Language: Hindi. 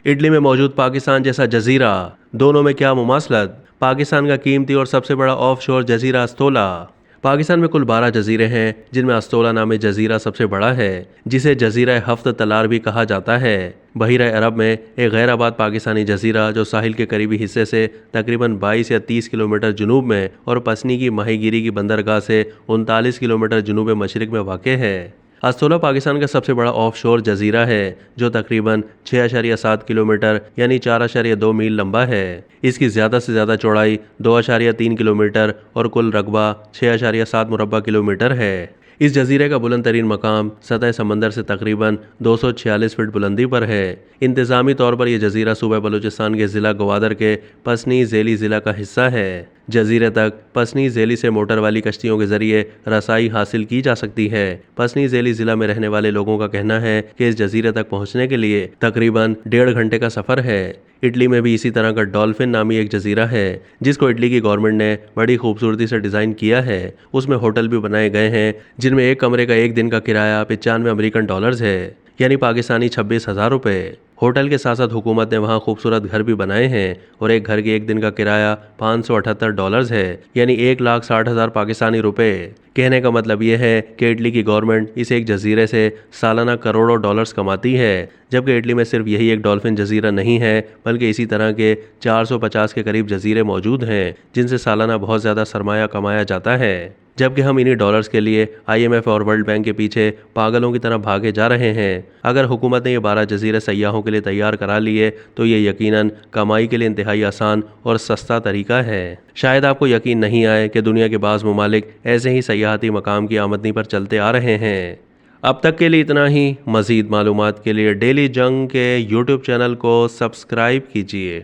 इटली में मौजूद पाकिस्तान जैसा जजीरा, दोनों में क्या मुमासलत? पाकिस्तान का कीमती और सबसे बड़ा ऑफशोर जजीरा अस्तोला। पाकिस्तान में कुल 12 जजीरे हैं, जिनमें अस्तोला नामी जजीरा सबसे बड़ा है, जिसे जजीरा हफ्त तलार भी कहा जाता है। बहिरा अरब में एक गैर आबाद पाकिस्तानी जजीरा जो साहिल के करीबी हिस्से से तकरीबन 22 या 30 किलोमीटर जुनूब में और पसनी की माहीगीरी की बंदरगाह से 39 किलोमीटर जुनूब मशरिक में वाक़ है। अस्तोला पाकिस्तान का सबसे बड़ा ऑफशोर जजीरा है, जो तकरीबन 6.7 किलोमीटर यानी 4.2 मील लंबा है। इसकी ज़्यादा से ज़्यादा चौड़ाई 2.3 किलोमीटर और कुल रकबा 6.7 मुरबा किलोमीटर है। इस जजीरे का बुलंद तरीन मकाम सतह समंदर से तकरीबन 246 फीट बुलंदी पर है। इंतज़ामी तौर पर यह जजीरा सूबा बलूचिस्तान के ज़िला ग्वादर के पसनी ज़ेली ज़िला का हिस्सा है। जजीरे तक पसनी ज़ेली से मोटर वाली कश्तियों के जरिए रसाई हासिल की जा सकती है। पसनी ज़ेली ज़िला में रहने वाले लोगों का कहना है कि इस जजीरे तक पहुंचने के लिए तकरीबन 1.5 घंटे का सफ़र है। इटली में भी इसी तरह का डॉल्फिन नामी एक जजीरा है, जिसको इटली की गवर्नमेंट ने बड़ी खूबसूरती से डिज़ाइन किया है। उसमें होटल भी बनाए गए हैं, जिनमें एक कमरे का एक दिन का किराया 95 अमेरिकन डॉलर्स है, यानी पाकिस्तानी 26,000 रुपये। होटल के साथ साथ हुकूमत ने वहाँ खूबसूरत घर भी बनाए हैं और एक घर के एक दिन का किराया 578 डॉलर्स है, यानी 1,60,000 पाकिस्तानी रुपए। कहने का मतलब यह है कि इटली की गवर्नमेंट इस एक जजीरे से सालाना करोड़ों डॉलर्स कमाती है, जबकि इटली में सिर्फ यही एक डॉल्फिन जजीरा नहीं है, बल्कि इसी तरह के 450 के करीब जजीरे मौजूद हैं, जिनसे सालाना बहुत ज़्यादा सरमाया कमाया जाता है। जबकि हम इन्हीं डॉलर्स के लिए IMF और वर्ल्ड बैंक के पीछे पागलों की तरह भागे जा रहे हैं। अगर हुकूमत ने ये 12 जजीरे सयाहों के लिए तैयार करा लिए तो ये यकीनन कमाई के लिए इंतहाई आसान और सस्ता तरीका है। शायद आपको यकीन नहीं आए कि दुनिया के बाज़ ममालिक ऐसे ही सयाहती मकाम की आमदनी पर चलते आ रहे हैं। अब तक के लिए इतना ही। मज़ीद मालूमात के लिए डेली जंग के YouTube चैनल को सब्सक्राइब कीजिए।